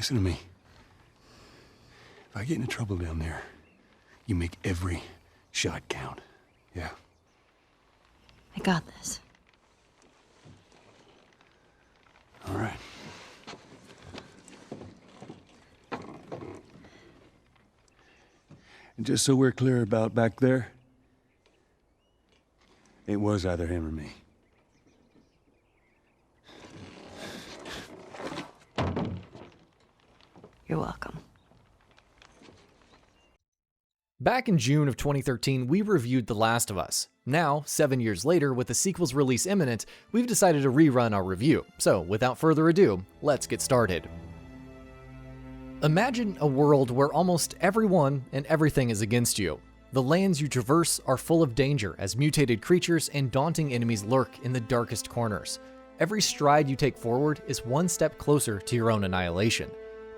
Listen to me. If I get into trouble down there, you make every shot count. Yeah? I got this. All right. And just so we're clear about back there, it was either him or me. You're welcome. Back in June of 2013, we reviewed The Last of Us. Now, 7 years later, with the sequel's release imminent, we've decided to rerun our review. So, without further ado, let's get started. Imagine a world where almost everyone and everything is against you. The lands you traverse are full of danger as mutated creatures and daunting enemies lurk in the darkest corners. Every stride you take forward is one step closer to your own annihilation.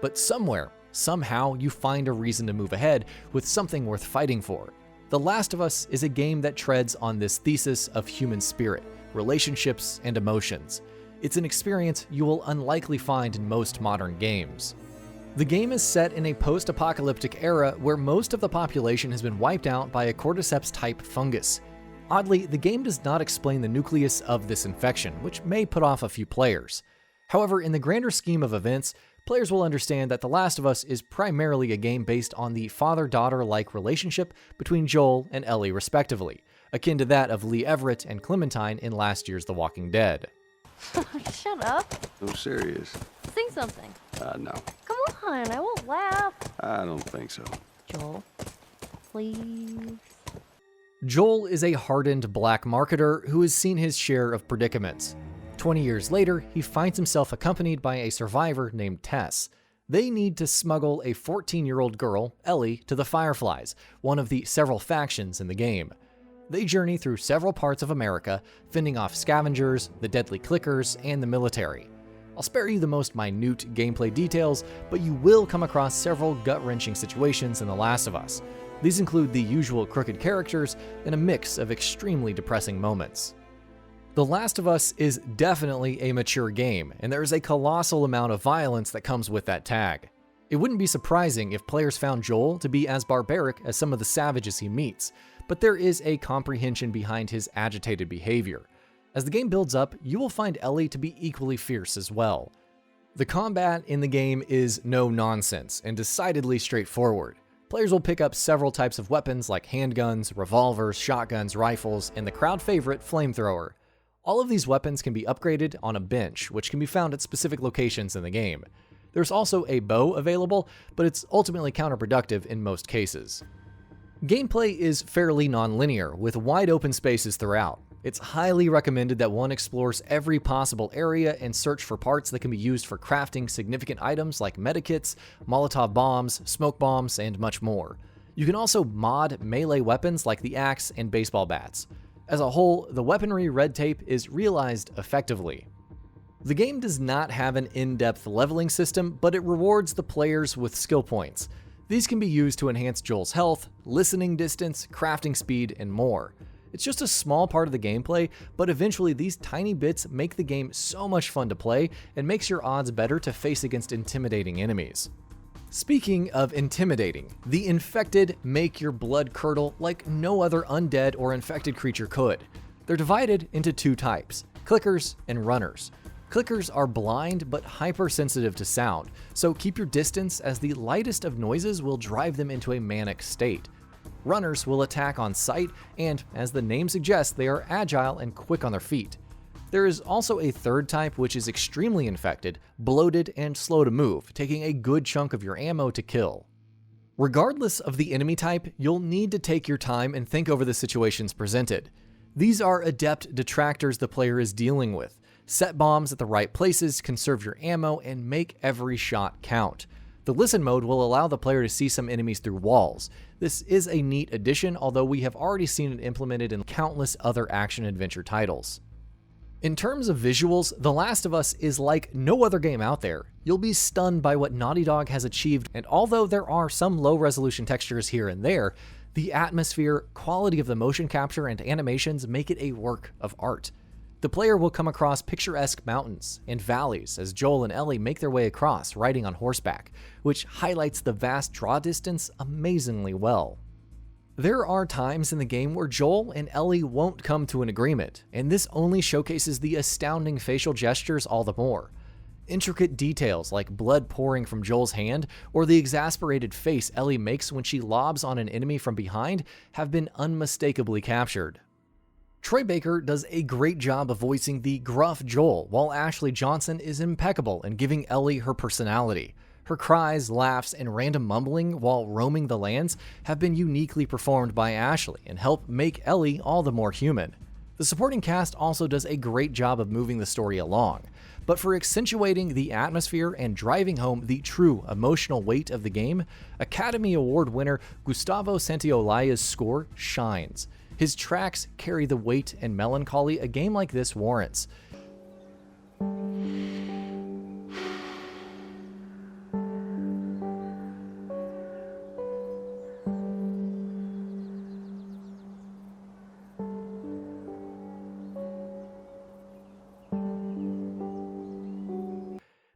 But somewhere, somehow, you find a reason to move ahead with something worth fighting for. The Last of Us is a game that treads on this thesis of human spirit, relationships, and emotions. It's an experience you will unlikely find in most modern games. The game is set in a post-apocalyptic era where most of the population has been wiped out by a cordyceps-type fungus. Oddly, the game does not explain the nucleus of this infection, which may put off a few players. However, in the grander scheme of events, players will understand that The Last of Us is primarily a game based on the father-daughter-like relationship between Joel and Ellie respectively, akin to that of Lee Everett and Clementine in last year's The Walking Dead. Shut up. I'm serious. Sing something. No. Come on, I won't laugh. I don't think so. Joel, please. Joel is a hardened black marketer who has seen his share of predicaments. 20 years later, he finds himself accompanied by a survivor named Tess. They need to smuggle a 14-year-old girl, Ellie, to the Fireflies, one of the several factions in the game. They journey through several parts of America, fending off scavengers, the deadly clickers, and the military. I'll spare you the most minute gameplay details, but you will come across several gut-wrenching situations in The Last of Us. These include the usual crooked characters and a mix of extremely depressing moments. The Last of Us is definitely a mature game, and there is a colossal amount of violence that comes with that tag. It wouldn't be surprising if players found Joel to be as barbaric as some of the savages he meets, but there is a comprehension behind his agitated behavior. As the game builds up, you will find Ellie to be equally fierce as well. The combat in the game is no nonsense and decidedly straightforward. Players will pick up several types of weapons like handguns, revolvers, shotguns, rifles, and the crowd favorite flamethrower. All of these weapons can be upgraded on a bench, which can be found at specific locations in the game. There's also a bow available, but it's ultimately counterproductive in most cases. Gameplay is fairly non-linear, with wide open spaces throughout. It's highly recommended that one explores every possible area and search for parts that can be used for crafting significant items like medikits, Molotov bombs, smoke bombs, and much more. You can also mod melee weapons like the axe and baseball bats. As a whole, the weaponry red tape is realized effectively. The game does not have an in-depth leveling system, but it rewards the players with skill points. These can be used to enhance Joel's health, listening distance, crafting speed, and more. It's just a small part of the gameplay, but eventually these tiny bits make the game so much fun to play and makes your odds better to face against intimidating enemies. Speaking of intimidating, the infected make your blood curdle like no other undead or infected creature could. They're divided into two types, clickers and runners. Clickers are blind but hypersensitive to sound, so keep your distance as the lightest of noises will drive them into a manic state. Runners will attack on sight, and as the name suggests, they are agile and quick on their feet. There is also a third type which is extremely infected, bloated, and slow to move, taking a good chunk of your ammo to kill. Regardless of the enemy type, you'll need to take your time and think over the situations presented. These are adept detractors the player is dealing with. Set bombs at the right places, conserve your ammo, and make every shot count. The listen mode will allow the player to see some enemies through walls. This is a neat addition, although we have already seen it implemented in countless other action-adventure titles. In terms of visuals, The Last of Us is like no other game out there. You'll be stunned by what Naughty Dog has achieved, and although there are some low-resolution textures here and there, the atmosphere, quality of the motion capture, and animations make it a work of art. The player will come across picturesque mountains and valleys as Joel and Ellie make their way across, riding on horseback, which highlights the vast draw distance amazingly well. There are times in the game where Joel and Ellie won't come to an agreement, and this only showcases the astounding facial gestures all the more. Intricate details like blood pouring from Joel's hand or the exasperated face Ellie makes when she lobs on an enemy from behind have been unmistakably captured. Troy Baker does a great job of voicing the gruff Joel, while Ashley Johnson is impeccable in giving Ellie her personality. Her cries, laughs, and random mumbling while roaming the lands have been uniquely performed by Ashley and help make Ellie all the more human. The supporting cast also does a great job of moving the story along, but for accentuating the atmosphere and driving home the true emotional weight of the game, Academy Award winner Gustavo Santaolalla's score shines. His tracks carry the weight and melancholy a game like this warrants.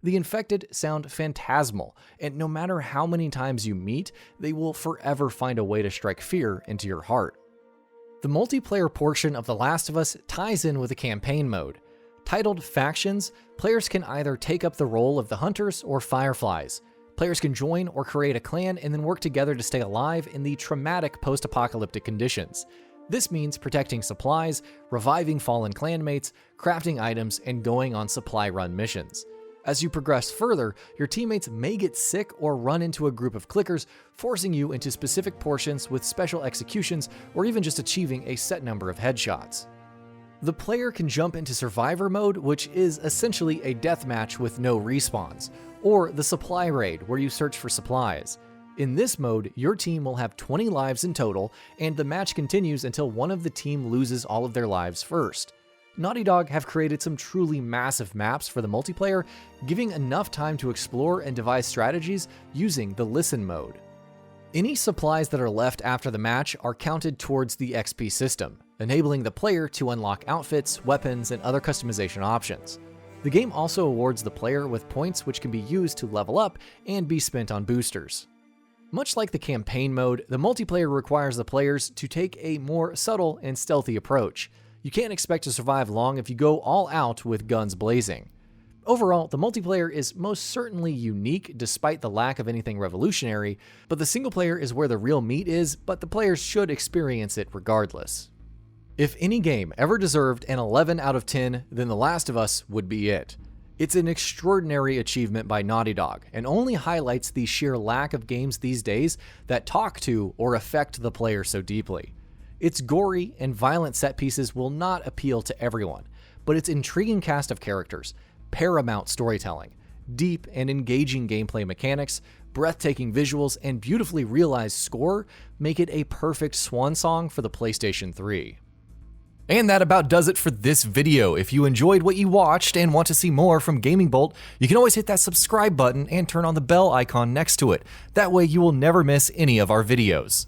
The infected sound phantasmal, and no matter how many times you meet, they will forever find a way to strike fear into your heart. The multiplayer portion of The Last of Us ties in with a campaign mode. Titled Factions, players can either take up the role of the Hunters or Fireflies. Players can join or create a clan and then work together to stay alive in the traumatic post-apocalyptic conditions. This means protecting supplies, reviving fallen clanmates, crafting items, and going on supply run missions. As you progress further, your teammates may get sick or run into a group of clickers, forcing you into specific portions with special executions or even just achieving a set number of headshots. The player can jump into Survivor mode, which is essentially a deathmatch with no respawns, or the Supply Raid, where you search for supplies. In this mode, your team will have 20 lives in total, and the match continues until one of the team loses all of their lives first. Naughty Dog have created some truly massive maps for the multiplayer, giving enough time to explore and devise strategies using the Listen mode. Any supplies that are left after the match are counted towards the XP system, enabling the player to unlock outfits, weapons, and other customization options. The game also awards the player with points which can be used to level up and be spent on boosters. Much like the campaign mode, the multiplayer requires the players to take a more subtle and stealthy approach. You can't expect to survive long if you go all out with guns blazing. Overall, the multiplayer is most certainly unique despite the lack of anything revolutionary, but the single player is where the real meat is, but the players should experience it regardless. If any game ever deserved an 11 out of 10, then The Last of Us would be it. It's an extraordinary achievement by Naughty Dog, and only highlights the sheer lack of games these days that talk to or affect the player so deeply. Its gory and violent set pieces will not appeal to everyone, but its intriguing cast of characters, paramount storytelling, deep and engaging gameplay mechanics, breathtaking visuals, and beautifully realized score make it a perfect swan song for the PlayStation 3. And that about does it for this video. If you enjoyed what you watched and want to see more from GamingBolt, you can always hit that subscribe button and turn on the bell icon next to it. That way you will never miss any of our videos.